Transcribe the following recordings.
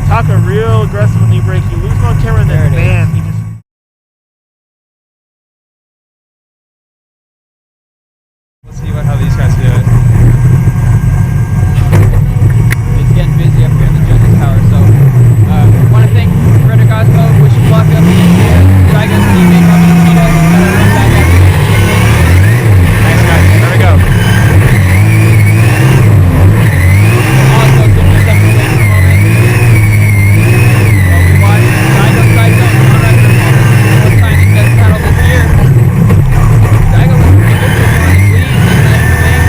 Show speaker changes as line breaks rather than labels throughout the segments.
Taka real aggressive when you brake. You lose him on camera and then bam, he just.
Let's see how these guys do it. It's getting busy up here in the judges' tower, so I want to thank Frederick Osmo, wish you luck up against Daigo's teammate, Thanks guys, here we go. Also, give me some away for a moment. Well, we watched Daigo Saito and Conrad for a moment. First time he does paddle this year. Daigo looks pretty good so far in his lead, isn't that the thing?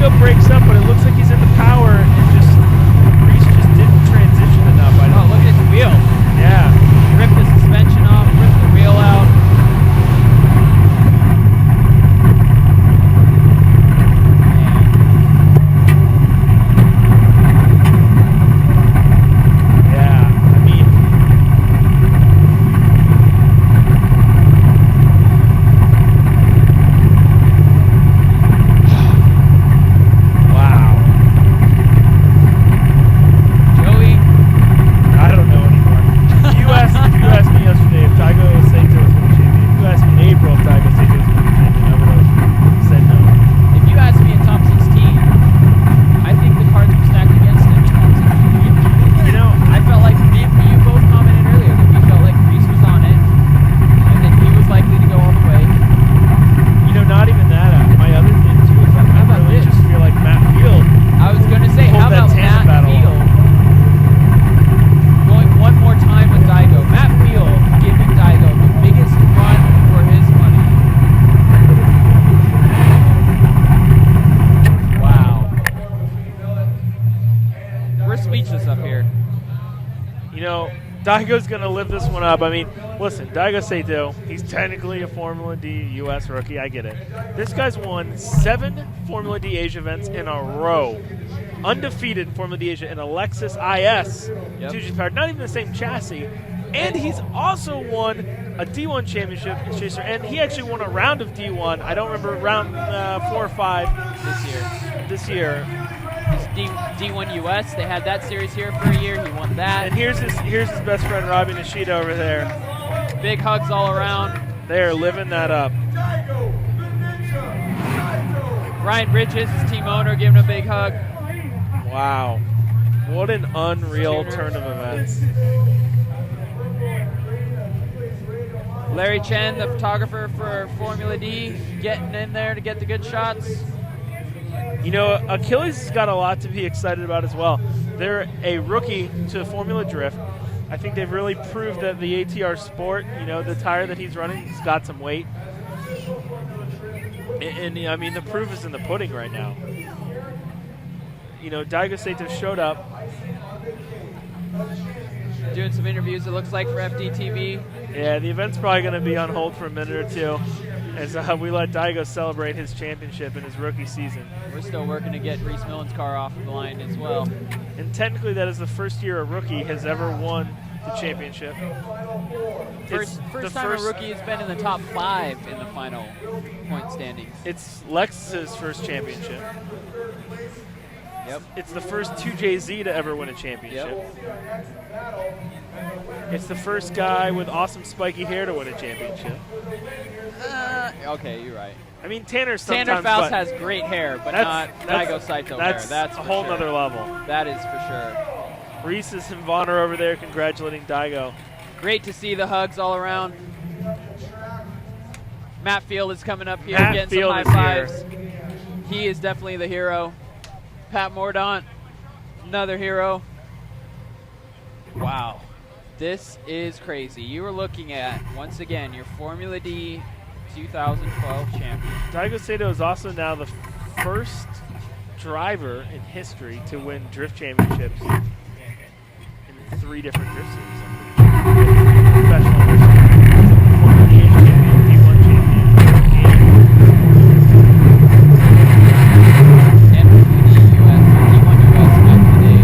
Daigo breaks up, but it looks like he's in the power, and Rhys just didn't transition enough.
Oh, look at his wheel.
Yeah.
Ripped the suspension off, ripped the wheel out.
Daigo's going to live this one up. I mean, listen, Daigo Saito, he's technically a Formula D U.S. rookie. I get it. This guy's won 7 Formula D Asia events in a row. Undefeated in Formula D Asia in a Lexus IS.
Yep.
2G powered, not even the same chassis. And he's also won a D1 championship in Chaser. And he actually won a round of D1. I don't remember, round 4 or 5 this year.
D1 US, they had that series here for a year. He won that.
And here's his best friend Robbie Nishida over there.
Big hugs all around.
They are living that up.
Ryan Bridges, his team owner, giving a big hug.
Wow, what an unreal turn of events.
Larry Chen, the photographer for Formula D, getting in there to get the good shots.
You know, Achilles has got a lot to be excited about as well. They're a rookie to Formula Drift. I think they've really proved that the ATR Sport, you know, the tire that he's running, has got some weight. And I mean, the proof is in the pudding right now. You know, Daigo Saito showed up.
Doing some interviews, it looks like, for FDTV.
Yeah, the event's probably going to be on hold for a minute or two as we let Daigo celebrate his championship in his rookie season.
We're still working to get Rhys Millen's car off the line as well.
And technically that is the first year a rookie has ever won the championship.
First time a rookie has been in the top 5 in the final point standings.
It's Lexus's first championship.
Yep.
It's the first 2JZ to ever win a championship.
Yep.
It's the first guy with awesome spiky hair to win a championship.
Okay, you're right.
I mean, Tanner
Faust has great hair, but not Daigo Saito hair. That's
a whole nother level.
That is for sure.
Rhys and Vaughn are over there congratulating Daigo.
Great to see the hugs all around. Matt Field is coming up here, getting
Field
some high fives. He is definitely the hero. Pat Mordaunt, another hero. Wow. This is crazy. You are looking at, once again, your Formula D 2012 champion.
Daigo Saito is also now the first driver in history to win drift championships in 3 different drift series. Professional drift champion, Formula D champion, D1 champion,
and D1 US back today.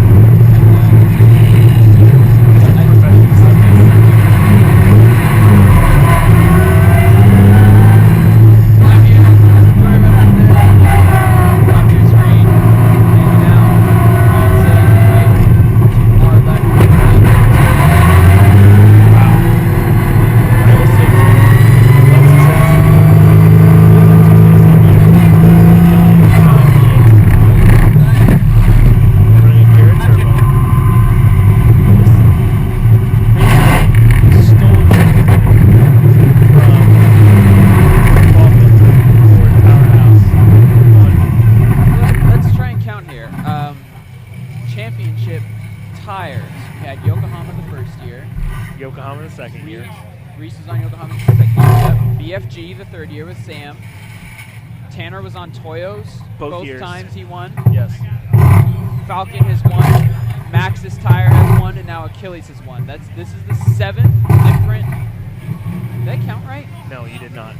Rhys was on Yokohama the second year. BFG the third year with Sam. Tanner was on Toyos.
Both years.
Times he won.
Yes.
Falcon has won. Max's Tire has won, and now Achilles has won. This is the 7th different. Did I count right?
No, you did not.